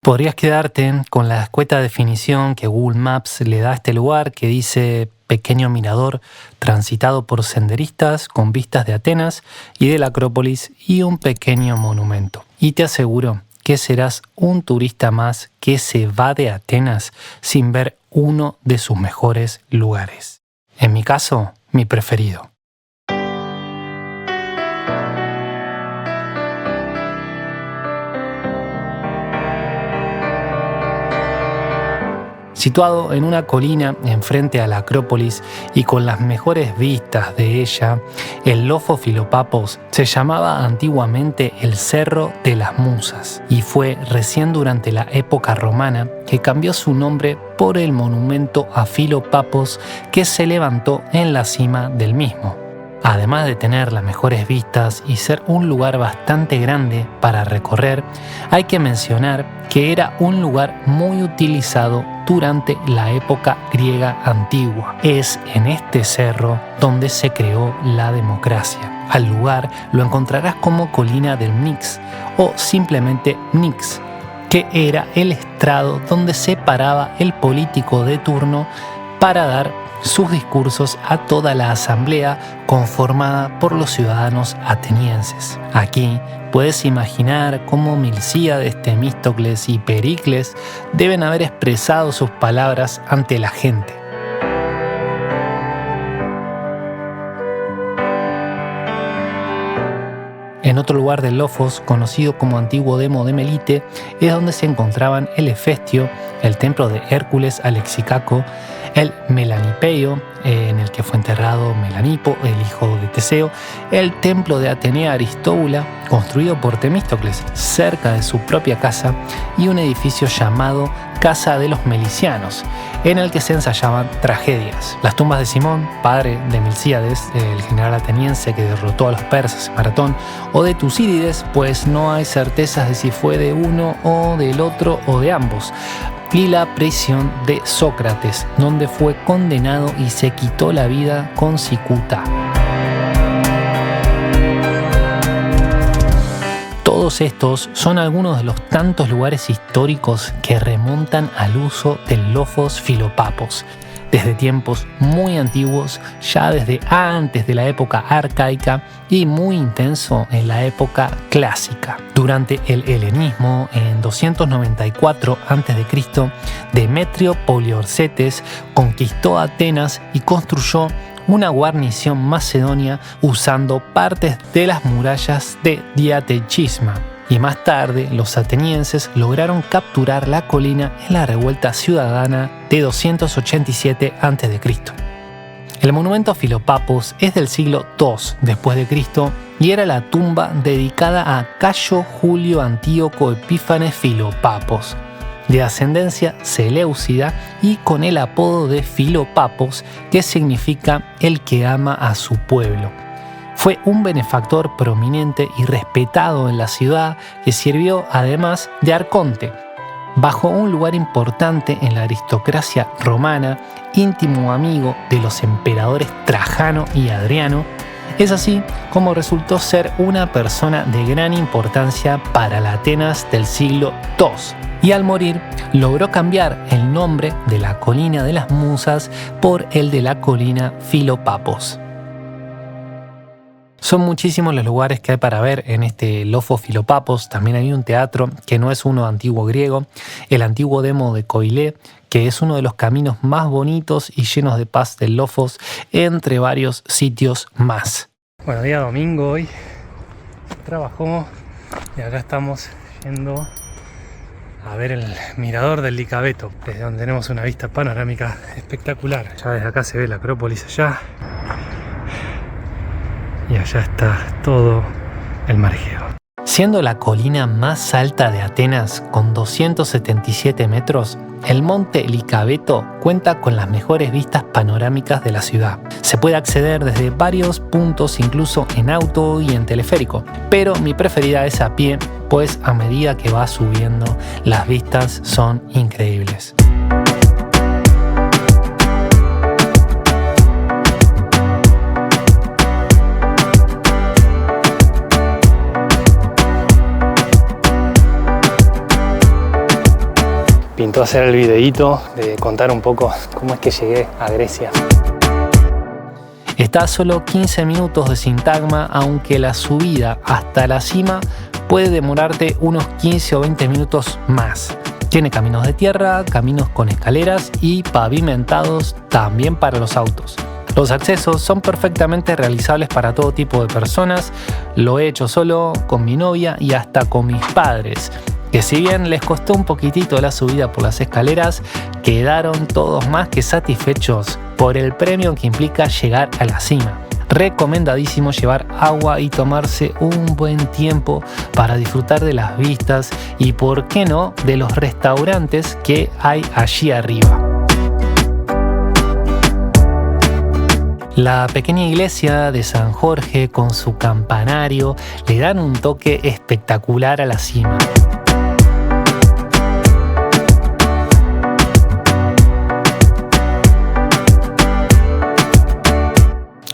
Podrías quedarte con la escueta definición que Google Maps le da a este lugar, que dice pequeño mirador transitado por senderistas con vistas de Atenas y de la Acrópolis y un pequeño monumento. Y te aseguro que serás un turista más que se va de Atenas sin ver uno de sus mejores lugares. En mi caso, mi preferido. Situado en una colina enfrente a la Acrópolis y con las mejores vistas de ella, el Lofo Filopapos se llamaba antiguamente el Cerro de las Musas y fue recién durante la época romana que cambió su nombre por el monumento a Filopapos que se levantó en la cima del mismo. Además de tener las mejores vistas y ser un lugar bastante grande para recorrer, hay que mencionar que era un lugar muy utilizado durante la época griega antigua. Es en este cerro donde se creó la democracia. Al lugar lo encontrarás como colina del Pnyx o simplemente Pnyx, que era el estrado donde se paraba el político de turno para dar sus discursos a toda la asamblea conformada por los ciudadanos atenienses. Aquí puedes imaginar cómo Milcíades, Temístocles y Pericles deben haber expresado sus palabras ante la gente. En otro lugar del Lofos, conocido como antiguo Demo de Melite, es donde se encontraban el Hefestio, el templo de Hércules Alexicaco, el Melanipeio, en el que fue enterrado Melanipo, el hijo de Teseo, el templo de Atenea Aristóbula, construido por Temístocles cerca de su propia casa, y un edificio llamado Casa de los Melicianos, en el que se ensayaban tragedias. Las tumbas de Simón, padre de Milcíades, el general ateniense que derrotó a los persas en Maratón, o de Tucídides, pues no hay certezas de si fue de uno o del otro o de ambos. Y la prisión de Sócrates, donde fue condenado y se quitó la vida con cicuta. Todos estos son algunos de los tantos lugares históricos que remontan al uso del Lofos Filopapos, desde tiempos muy antiguos, ya desde antes de la época arcaica y muy intenso en la época clásica. Durante el helenismo, en 294 a.C., Demetrio Poliorcetes conquistó Atenas y construyó una guarnición macedonia usando partes de las murallas de Diatechisma. Y más tarde, los atenienses lograron capturar la colina en la revuelta ciudadana de 287 a.C. El monumento a Filopapos es del siglo II después de Cristo y era la tumba dedicada a Cayo Julio Antíoco Epífanes Filopapos, de ascendencia seleucida y con el apodo de Filopapos, que significa el que ama a su pueblo. Fue un benefactor prominente y respetado en la ciudad que sirvió además de arconte, bajo un lugar importante en la aristocracia romana, íntimo amigo de los emperadores Trajano y Adriano. Es así como resultó ser una persona de gran importancia para la Atenas del siglo II. Y al morir logró cambiar el nombre de la colina de las Musas por el de la colina Filopapos. Son muchísimos los lugares que hay para ver en este Lofo Filopapos. También hay un teatro que no es uno antiguo griego, el antiguo Demo de Koilé, que es uno de los caminos más bonitos y llenos de paz del Lofos, entre varios sitios más. Bueno, día domingo hoy, trabajó y acá estamos yendo a ver el mirador del Licabeto, desde donde tenemos una vista panorámica espectacular. Ya desde acá se ve la Acrópolis allá. Y allá está todo el Mar Egeo. Siendo la colina más alta de Atenas con 277 metros, el monte Licabeto cuenta con las mejores vistas panorámicas de la ciudad. Se puede acceder desde varios puntos, incluso en auto y en teleférico, pero mi preferida es a pie, pues a medida que va subiendo, las vistas son increíbles. pintó hacer el videíto de contar un poco cómo es que llegué a Grecia. Está a solo 15 minutos de Sintagma, aunque la subida hasta la cima puede demorarte unos 15 o 20 minutos más. Tiene caminos de tierra, caminos con escaleras y pavimentados también para los autos. Los accesos son perfectamente realizables para todo tipo de personas. Lo he hecho solo, con mi novia y hasta con mis padres, que si bien les costó un poquitito la subida por las escaleras, quedaron todos más que satisfechos por el premio que implica llegar a la cima. Recomendadísimo llevar agua y tomarse un buen tiempo para disfrutar de las vistas y, por qué no, de los restaurantes que hay allí arriba. La pequeña iglesia de San Jorge con su campanario le dan un toque espectacular a la cima.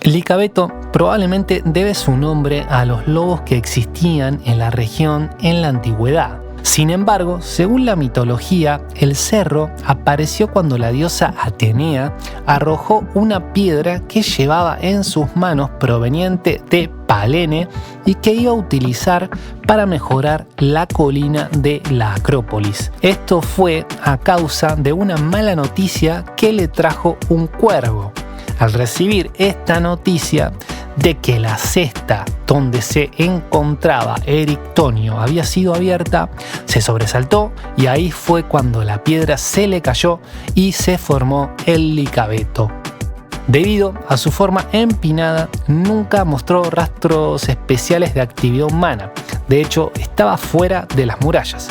Licabeto probablemente debe su nombre a los lobos que existían en la región en la antigüedad. Sin embargo, según la mitología, el cerro apareció cuando la diosa Atenea arrojó una piedra que llevaba en sus manos proveniente de Palene y que iba a utilizar para mejorar la colina de la Acrópolis. Esto fue a causa de una mala noticia que le trajo un cuervo. Al recibir esta noticia de que la cesta donde se encontraba Erictonio había sido abierta, se sobresaltó y ahí fue cuando la piedra se le cayó y se formó el Licabeto. Debido a su forma empinada, nunca mostró rastros especiales de actividad humana. De hecho, estaba fuera de las murallas.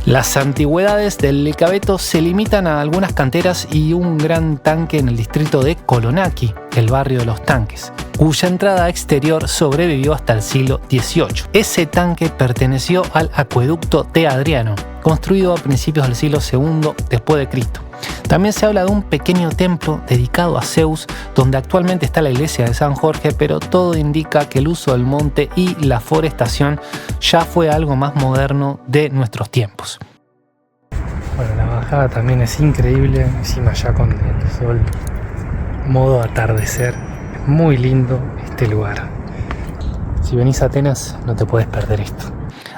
Las antigüedades del Licabeto se limitan a algunas canteras y un gran tanque en el distrito de Kolonaki, el barrio de los tanques, cuya entrada exterior sobrevivió hasta el siglo XVIII. Ese tanque perteneció al acueducto de Adriano, construido a principios del siglo II después de Cristo. También se habla de un pequeño templo dedicado a Zeus, donde actualmente está la iglesia de San Jorge, pero todo indica que el uso del monte y la forestación ya fue algo más moderno de nuestros tiempos. Bueno, la bajada también es increíble, encima ya con el sol, modo atardecer. Muy lindo este lugar. Si venís a Atenas no te puedes perder esto.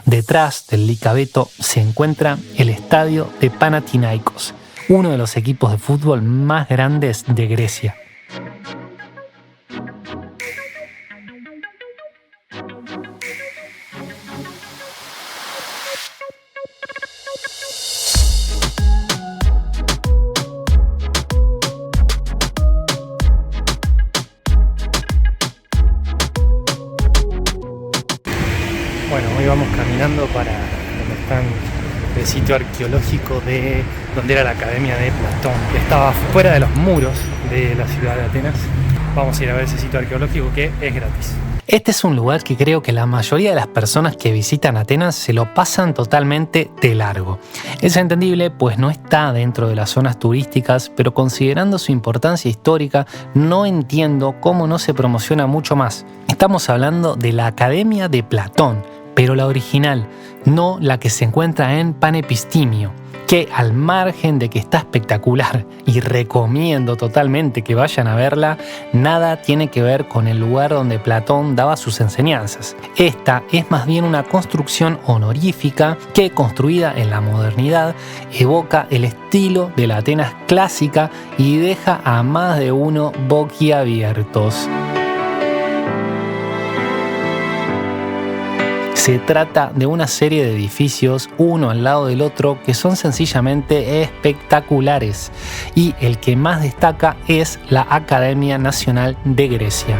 Detrás del Licabeto se encuentra el estadio de Panathinaikos, uno de los equipos de fútbol más grandes de Grecia. Bueno, hoy vamos caminando para donde están el sitio arqueológico de donde era la Academia de Platón, que estaba fuera de los muros de la ciudad de Atenas. Vamos a ir a ver ese sitio arqueológico que es gratis. Este es un lugar que creo que la mayoría de las personas que visitan Atenas se lo pasan totalmente de largo. Es entendible, pues no está dentro de las zonas turísticas, pero considerando su importancia histórica, no entiendo cómo no se promociona mucho más. Estamos hablando de la Academia de Platón, pero la original, no la que se encuentra en Panepistimio, que al margen de que está espectacular y recomiendo totalmente que vayan a verla, nada tiene que ver con el lugar donde Platón daba sus enseñanzas. Esta es más bien una construcción honorífica que, construida en la modernidad, evoca el estilo de la Atenas clásica y deja a más de uno boquiabiertos. Se trata de una serie de edificios, uno al lado del otro, que son sencillamente espectaculares, y el que más destaca es la Academia Nacional de Grecia.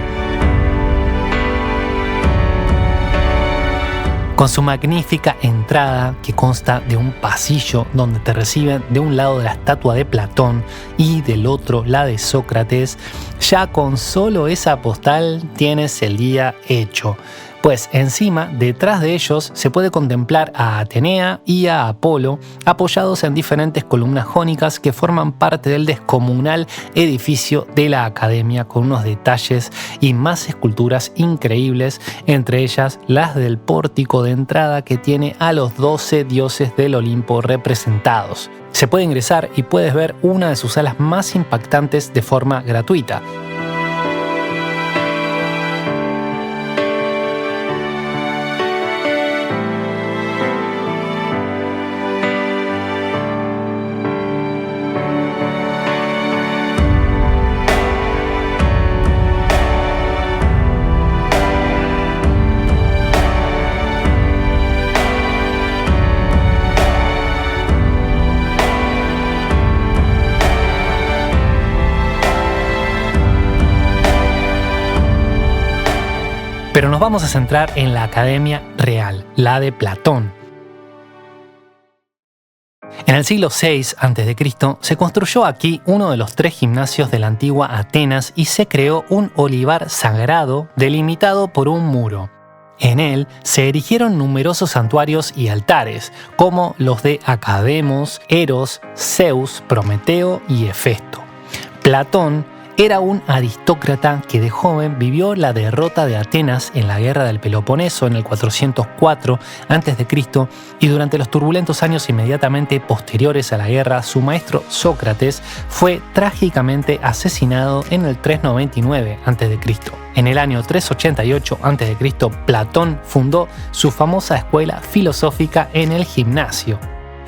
Con su magnífica entrada, que consta de un pasillo donde te reciben de un lado la estatua de Platón y del otro la de Sócrates, ya con solo esa postal tienes el día hecho. pues encima, detrás de ellos, se puede contemplar a Atenea y a Apolo apoyados en diferentes columnas jónicas que forman parte del descomunal edificio de la academia, con unos detalles y más esculturas increíbles, entre ellas las del pórtico de entrada que tiene a los 12 dioses del Olimpo representados. Se puede ingresar y puedes ver una de sus salas más impactantes de forma gratuita. Pero nos vamos a centrar en la academia real, la de Platón. En el siglo VI a.C. se construyó aquí uno de los 3 gimnasios de la antigua Atenas y se creó un olivar sagrado delimitado por un muro. En él se erigieron numerosos santuarios y altares, como los de Academos, Eros, Zeus, Prometeo y Hefesto. Platón era un aristócrata que de joven vivió la derrota de Atenas en la guerra del Peloponeso en el 404 a.C. y durante los turbulentos años inmediatamente posteriores a la guerra, su maestro Sócrates fue trágicamente asesinado en el 399 a.C. En el año 388 a.C., Platón fundó su famosa escuela filosófica en el gimnasio.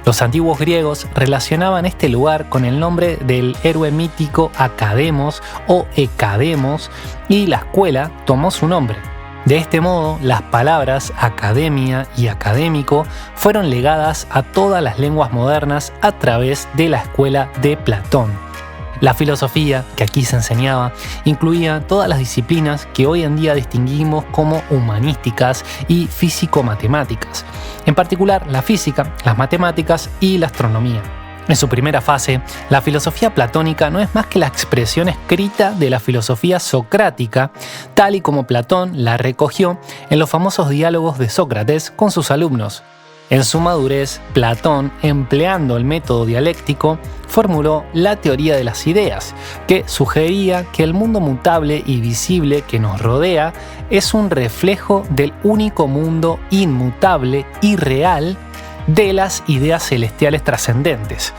Los antiguos griegos relacionaban este lugar con el nombre del héroe mítico Academos o Hecademos, y la escuela tomó su nombre. De este modo, las palabras academia y académico fueron legadas a todas las lenguas modernas a través de la escuela de Platón. La filosofía que aquí se enseñaba incluía todas las disciplinas que hoy en día distinguimos como humanísticas y físico-matemáticas, en particular la física, las matemáticas y la astronomía. En su primera fase, la filosofía platónica no es más que la expresión escrita de la filosofía socrática, tal y como Platón la recogió en los famosos diálogos de Sócrates con sus alumnos. En su madurez, Platón, empleando el método dialéctico, formuló la teoría de las ideas, que sugería que el mundo mutable y visible que nos rodea es un reflejo del único mundo inmutable y real de las ideas celestiales trascendentes.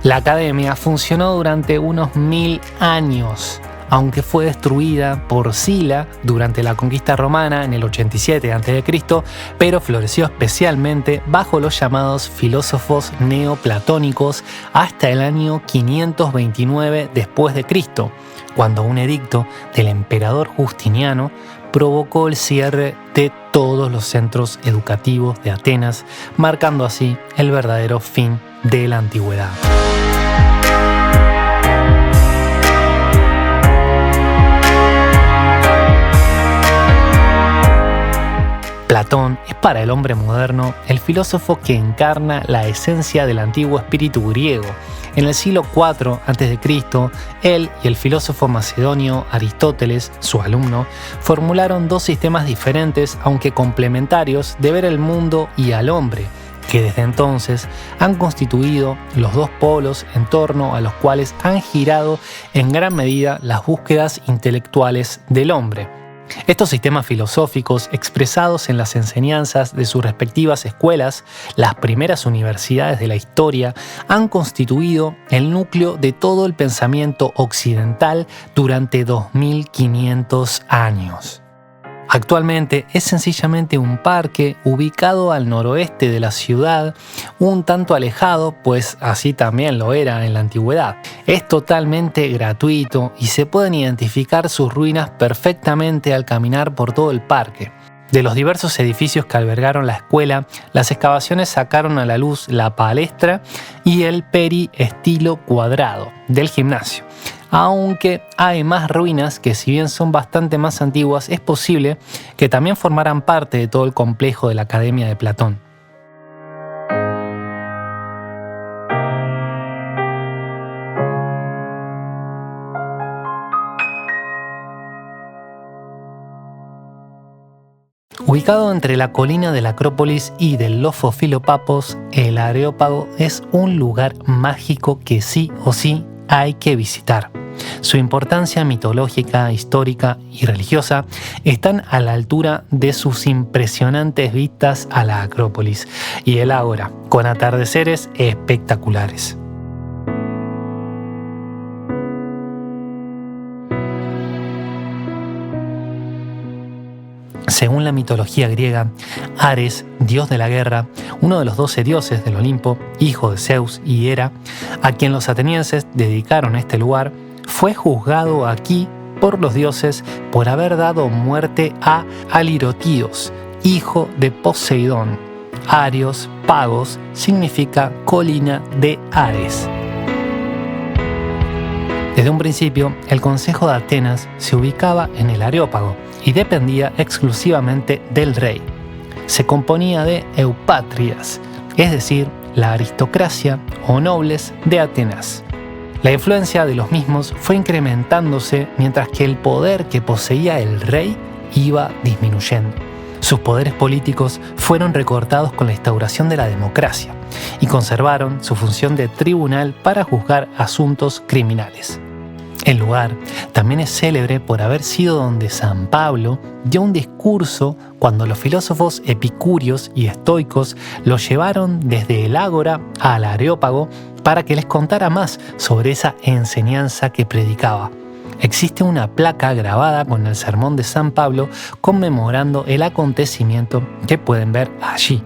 La academia funcionó durante unos 1000 años, aunque fue destruida por Sila durante la conquista romana en el 87 a.C., pero floreció especialmente bajo los llamados filósofos neoplatónicos hasta el año 529 después de Cristo, cuando un edicto del emperador Justiniano provocó el cierre de todos los centros educativos de Atenas, marcando así el verdadero fin de la antigüedad. Platón es para el hombre moderno el filósofo que encarna la esencia del antiguo espíritu griego. En el siglo IV a.C., él y el filósofo macedonio Aristóteles, su alumno, formularon 2 sistemas diferentes, aunque complementarios, de ver el mundo y al hombre, que desde entonces han constituido los 2 polos en torno a los cuales han girado en gran medida las búsquedas intelectuales del hombre. Estos sistemas filosóficos, expresados en las enseñanzas de sus respectivas escuelas, las primeras universidades de la historia, han constituido el núcleo de todo el pensamiento occidental durante 2500 años. Actualmente es sencillamente un parque ubicado al noroeste de la ciudad, un tanto alejado, pues así también lo era en la antigüedad. Es totalmente gratuito y se pueden identificar sus ruinas perfectamente al caminar por todo el parque. De los diversos edificios que albergaron la escuela, las excavaciones sacaron a la luz la palestra y el periestilo cuadrado del gimnasio. Aunque hay más ruinas que, si bien son bastante más antiguas, es posible que también formaran parte de todo el complejo de la Academia de Platón. Ubicado entre la colina de la Acrópolis y del Lofo Filopapos, el Areópago es un lugar mágico que sí o sí hay que visitar. Su importancia mitológica, histórica y religiosa están a la altura de sus impresionantes vistas a la Acrópolis y el Ágora, con atardeceres espectaculares. Según la mitología griega, Ares, dios de la guerra, uno de los 12 dioses del Olimpo, hijo de Zeus y Hera, a quien los atenienses dedicaron este lugar, fue juzgado aquí por los dioses por haber dado muerte a Alirotíos, hijo de Poseidón. Arios, Pagos, significa colina de Ares. Desde un principio, el Consejo de Atenas se ubicaba en el Areópago y dependía exclusivamente del rey. Se componía de eupátridas, es decir, la aristocracia o nobles de Atenas. La influencia de los mismos fue incrementándose mientras que el poder que poseía el rey iba disminuyendo. Sus poderes políticos fueron recortados con la instauración de la democracia y conservaron su función de tribunal para juzgar asuntos criminales. El lugar también es célebre por haber sido donde San Pablo dio un discurso cuando los filósofos epicúreos y estoicos lo llevaron desde el Ágora al Areópago para que les contara más sobre esa enseñanza que predicaba. Existe una placa grabada con el sermón de San Pablo conmemorando el acontecimiento que pueden ver allí.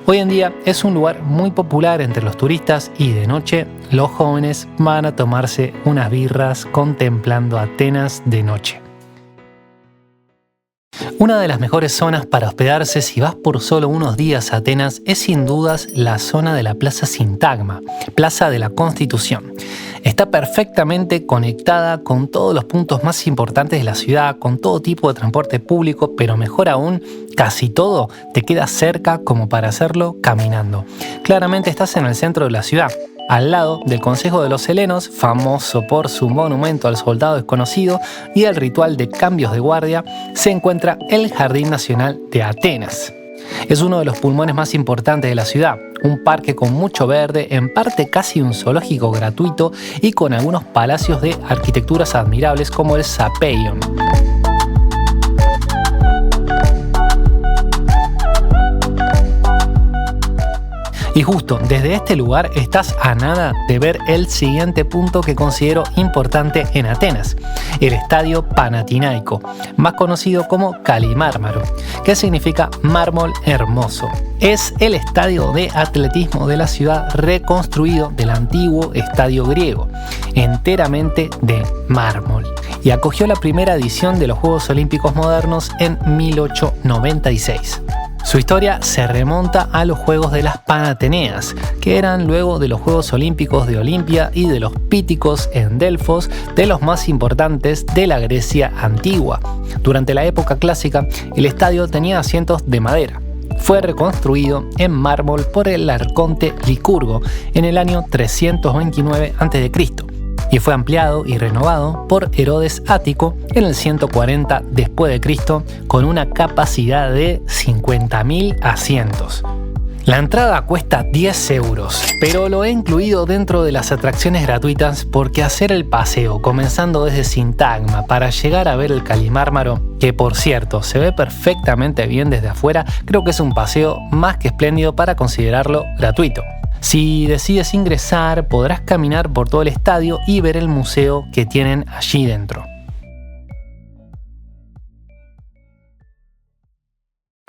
Hoy en día es un lugar muy popular entre los turistas y de noche los jóvenes van a tomarse unas birras contemplando Atenas de noche. Una de las mejores zonas para hospedarse si vas por solo unos días a Atenas es sin dudas la zona de la Plaza Sintagma, Plaza de la Constitución. Está perfectamente conectada con todos los puntos más importantes de la ciudad, con todo tipo de transporte público, pero mejor aún, casi todo te queda cerca como para hacerlo caminando. Claramente estás en el centro de la ciudad, al lado del Consejo de los Helenos, famoso por su monumento al soldado desconocido y el ritual de cambios de guardia, se encuentra el Jardín Nacional de Atenas. Es uno de los pulmones más importantes de la ciudad, un parque con mucho verde, en parte casi un zoológico gratuito y con algunos palacios de arquitecturas admirables como el Sapeion. Y justo desde este lugar estás a nada de ver el siguiente punto que considero importante en Atenas, el Estadio Panathinaiko, más conocido como Kalimármaro, que significa mármol hermoso. Es el estadio de atletismo de la ciudad reconstruido del antiguo estadio griego, enteramente de mármol, y acogió la primera edición de los Juegos Olímpicos modernos en 1896. Su historia se remonta a los Juegos de las Panateneas, que eran luego de los Juegos Olímpicos de Olimpia y de los Píticos en Delfos, de los más importantes de la Grecia antigua. Durante la época clásica, el estadio tenía asientos de madera. Fue reconstruido en mármol por el arconte Licurgo en el año 329 a.C. y fue ampliado y renovado por Herodes Ático en el 140 después de Cristo con una capacidad de 50.000 asientos. La entrada cuesta 10 euros, pero lo he incluido dentro de las atracciones gratuitas porque hacer el paseo comenzando desde Sintagma para llegar a ver el Kalimármaro, que por cierto se ve perfectamente bien desde afuera, creo que es un paseo más que espléndido para considerarlo gratuito. Si decides ingresar, podrás caminar por todo el estadio y ver el museo que tienen allí dentro.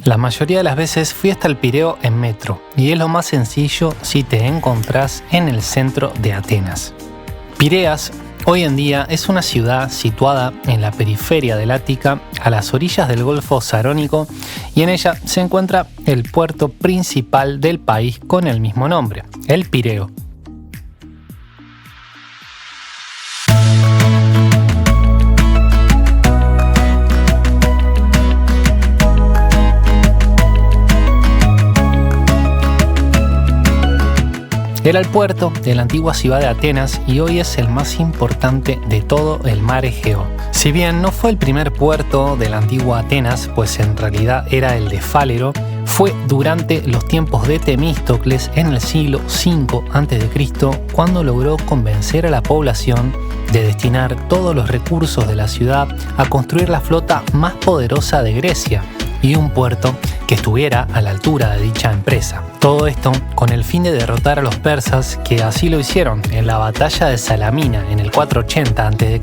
La mayoría de las veces fui hasta el Pireo en metro, y es lo más sencillo si te encontrás en el centro de Atenas. Pireas hoy en día es una ciudad situada en la periferia del Ática, a las orillas del Golfo Sarónico, y en ella se encuentra el puerto principal del país con el mismo nombre, el Pireo. Era el puerto de la antigua ciudad de Atenas y hoy es el más importante de todo el mar Egeo. Si bien no fue el primer puerto de la antigua Atenas, pues en realidad era el de Fálero, fue durante los tiempos de Temístocles en el siglo V a.C. cuando logró convencer a la población de destinar todos los recursos de la ciudad a construir la flota más poderosa de Grecia y un puerto que estuviera a la altura de dicha empresa. Todo esto con el fin de derrotar a los persas, que así lo hicieron en la batalla de Salamina en el 480 a.C.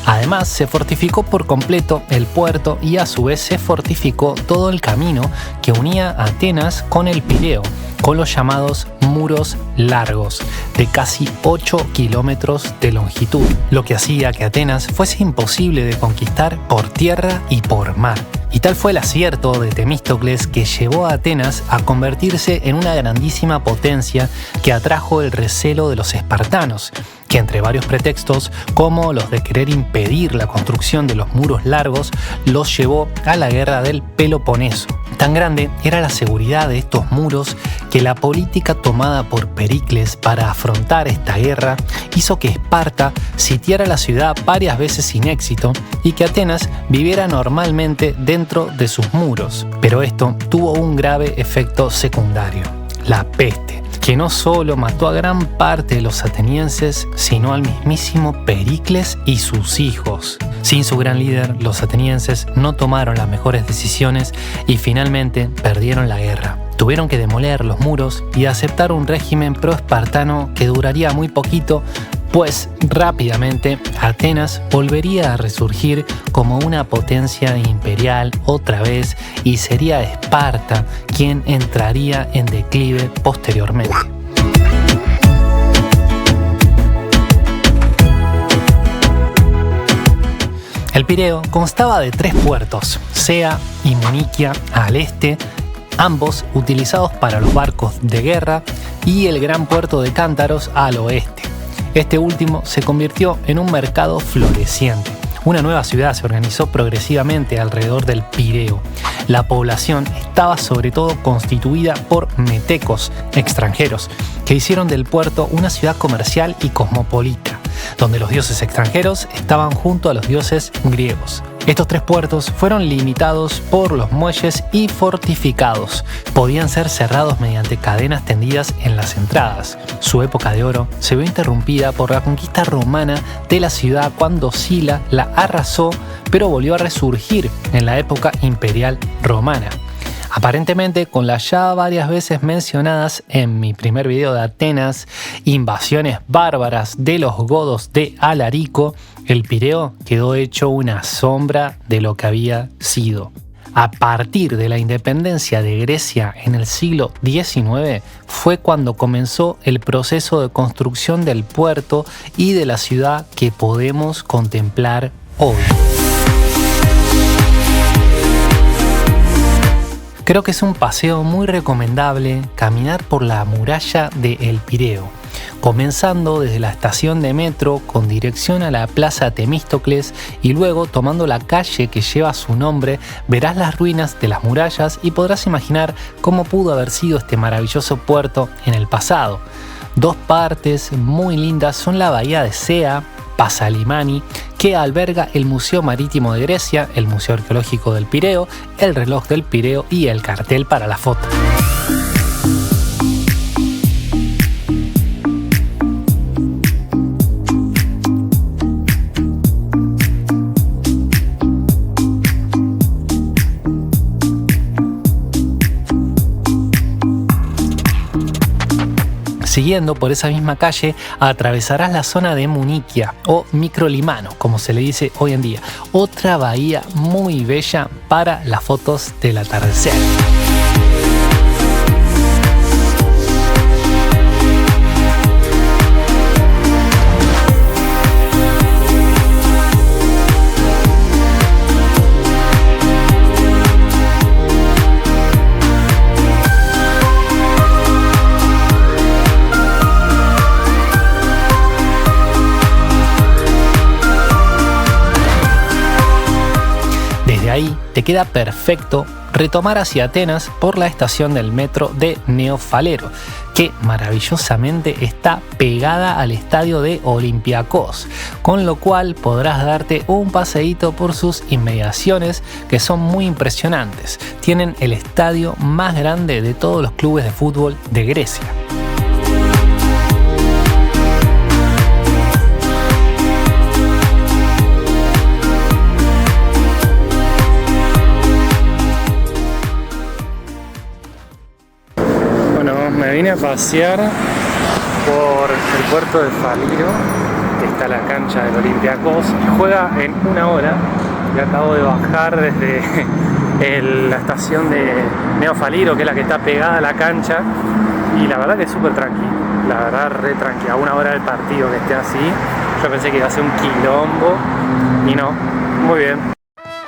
Además, se fortificó por completo el puerto y a su vez se fortificó todo el camino que unía a Atenas con el Pireo, con los llamados muros largos, de casi 8 kilómetros de longitud, lo que hacía que Atenas fuese imposible de conquistar por tierra y por mar. Y tal fue el acierto de Temístocles que llevó a Atenas a convertirse en una grandísima potencia que atrajo el recelo de los espartanos, que entre varios pretextos, como los de querer impedir la construcción de los muros largos, los llevó a la guerra del Peloponeso. Tan grande era la seguridad de estos muros que la política tomada por Pericles para afrontar esta guerra hizo que Esparta sitiara la ciudad varias veces sin éxito y que Atenas viviera normalmente dentro de sus muros. Pero esto tuvo un grave efecto secundario: la peste, que no solo mató a gran parte de los atenienses, sino al mismísimo Pericles y sus hijos. Sin su gran líder, los atenienses no tomaron las mejores decisiones y finalmente perdieron la guerra. Tuvieron que demoler los muros y aceptar un régimen pro-espartano que duraría muy poquito, pues rápidamente Atenas volvería a resurgir como una potencia imperial otra vez y sería Esparta quien entraría en declive posteriormente. El Pireo constaba de 3 puertos, Sea y Muniquia al este, ambos utilizados para los barcos de guerra, y el gran puerto de Cántaros al oeste. Este último se convirtió en un mercado floreciente. Una nueva ciudad se organizó progresivamente alrededor del Pireo. La población estaba sobre todo constituida por metecos, extranjeros, que hicieron del puerto una ciudad comercial y cosmopolita, donde los dioses extranjeros estaban junto a los dioses griegos. Estos 3 puertos fueron limitados por los muelles y fortificados. Podían ser cerrados mediante cadenas tendidas en las entradas. Su época de oro se vio interrumpida por la conquista romana de la ciudad cuando Sila la arrasó, pero volvió a resurgir en la época imperial romana. Aparentemente, con las ya varias veces mencionadas en mi primer video de Atenas, invasiones bárbaras de los godos de Alarico, el Pireo quedó hecho una sombra de lo que había sido. A partir de la independencia de Grecia en el siglo XIX fue cuando comenzó el proceso de construcción del puerto y de la ciudad que podemos contemplar hoy. Creo que es un paseo muy recomendable caminar por la muralla de El Pireo, comenzando desde la estación de metro con dirección a la Plaza Temístocles y luego tomando la calle que lleva su nombre, verás las ruinas de las murallas y podrás imaginar cómo pudo haber sido este maravilloso puerto en el pasado. 2 partes muy lindas son la bahía de Sea, Pasalimani, que alberga el Museo Marítimo de Grecia, el Museo Arqueológico del Pireo, el reloj del Pireo y el cartel para la foto. Siguiendo por esa misma calle, atravesarás la zona de Muniquia o Microlimano, como se le dice hoy en día, otra bahía muy bella para las fotos del atardecer. ahí te queda perfecto retomar hacia Atenas por la estación del metro de Neofalero, que maravillosamente está pegada al estadio de Olympiacos, con lo cual podrás darte un paseíto por sus inmediaciones que son muy impresionantes. Tienen el estadio más grande de todos los clubes de fútbol de Grecia. Me vine a pasear por el puerto de Faliro, que está la cancha del Olympiacos, que juega en 1 hora, y acabo de bajar desde la estación de Neofaliro, que es la que está pegada a la cancha, y la verdad que es súper tranqui, la verdad re tranqui. A 1 hora del partido que esté así, yo pensé que iba a ser un quilombo, y no, muy bien.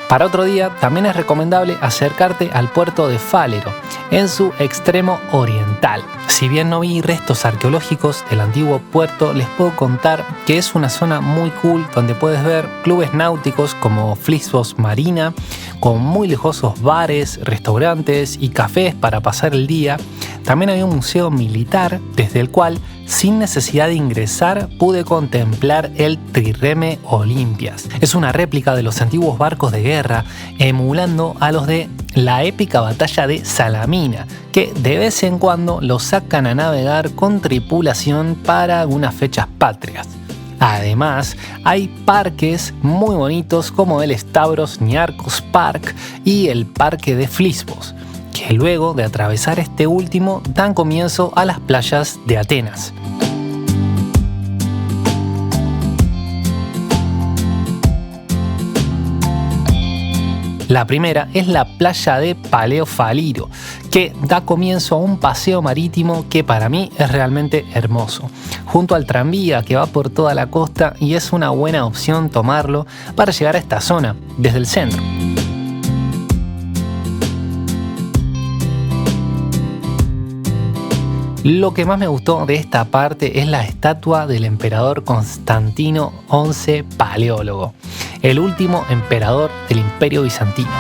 Para otro día también es recomendable acercarte al puerto de Falero, en su extremo oriental. Si bien no vi restos arqueológicos del antiguo puerto, les puedo contar que es una zona muy cool donde puedes ver clubes náuticos como Flisvos Marina, con muy lujosos bares, restaurantes y cafés para pasar el día. También hay un museo militar desde el cual, sin necesidad de ingresar, pude contemplar el Trireme Olympias. Es una réplica de los antiguos barcos de guerra, emulando a los de la épica batalla de Salamina, que de vez en cuando los sacan a navegar con tripulación para algunas fechas patrias. Además, hay parques muy bonitos como el Stavros Niarchos Park y el Parque de Flisvos, que luego de atravesar este último dan comienzo a las playas de Atenas. La primera es la playa de Paleofaliro, que da comienzo a un paseo marítimo que para mí es realmente hermoso, junto al tranvía que va por toda la costa, y es una buena opción tomarlo para llegar a esta zona desde el centro. Lo que más me gustó de esta parte es la estatua del emperador Constantino XI Paleólogo, el último emperador del Imperio Bizantino.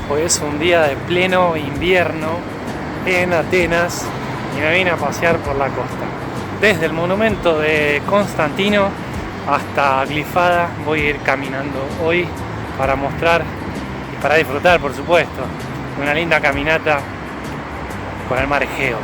Hoy es un día de pleno invierno en Atenas y me vine a pasear por la costa. Desde el monumento de Constantino hasta Glifada voy a ir caminando hoy para mostrar y para disfrutar, por supuesto, de una linda caminata por el mar Egeo.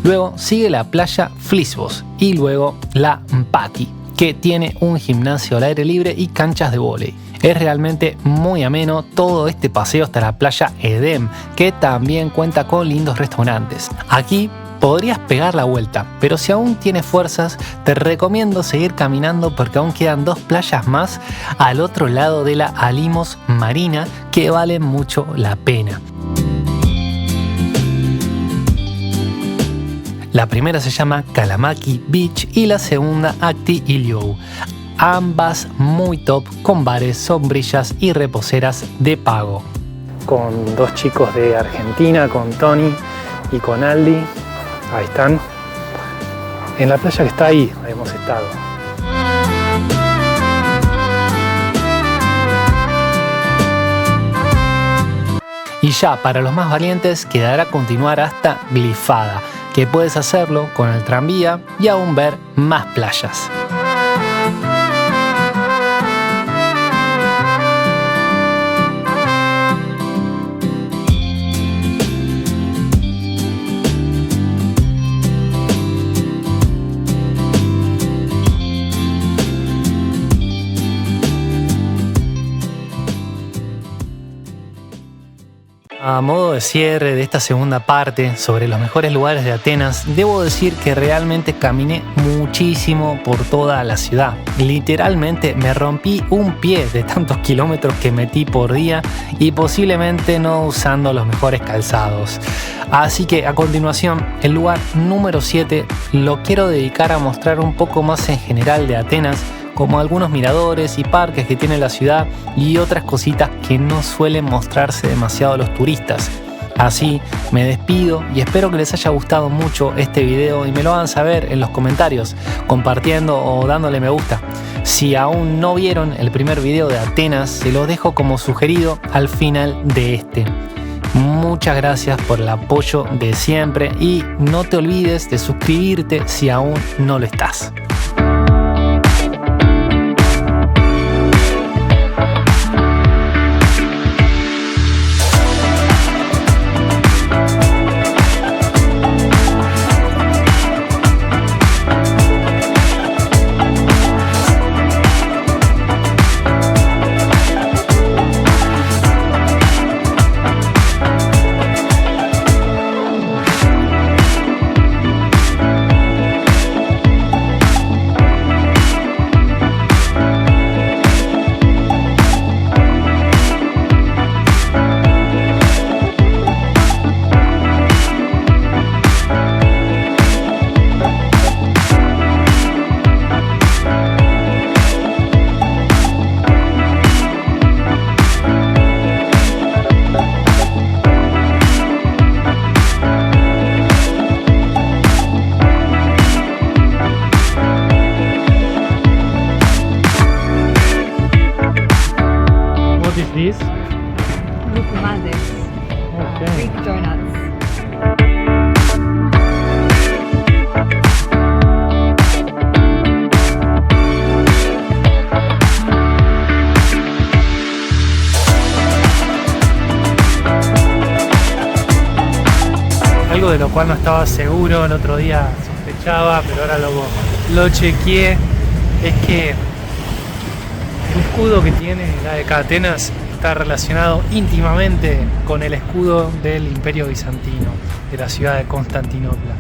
Luego sigue la playa Flisvos y luego la Mpati, que tiene un gimnasio al aire libre y canchas de vóley. Es realmente muy ameno todo este paseo hasta la playa Edem, que también cuenta con lindos restaurantes. Aquí podrías pegar la vuelta, pero si aún tienes fuerzas, te recomiendo seguir caminando porque aún quedan 2 playas más al otro lado de la Alimos Marina que valen mucho la pena. La primera se llama Kalamaki Beach y la segunda Akti Iliou. Ambas muy top, con bares, sombrillas y reposeras de pago. Con 2 chicos de Argentina, con Tony y con Aldi. Ahí están. En la playa que está ahí hemos estado. Y ya para los más valientes quedará continuar hasta Glifada, que puedes hacerlo con el tranvía y aún ver más playas. A modo de cierre de esta segunda parte sobre los mejores lugares de Atenas, debo decir que realmente caminé muchísimo por toda la ciudad. Literalmente me rompí un pie de tantos kilómetros que metí por día y posiblemente no usando los mejores calzados. Así que a continuación, el lugar número 7 lo quiero dedicar a mostrar un poco más en general de Atenas, como algunos miradores y parques que tiene la ciudad y otras cositas que no suelen mostrarse demasiado a los turistas. Así me despido y espero que les haya gustado mucho este video y me lo hagan saber en los comentarios, compartiendo o dándole me gusta. Si aún no vieron el primer video de Atenas, se los dejo como sugerido al final de este. Muchas gracias por el apoyo de siempre y no te olvides de suscribirte si aún no lo estás. What is this? Lukumades. Okay. Greek donuts. Algo de lo cual no estaba seguro, el otro día sospechaba, pero ahora lo chequeé, es que el escudo que tiene la de Atenas está relacionado íntimamente con el escudo del Imperio Bizantino, de la ciudad de Constantinopla.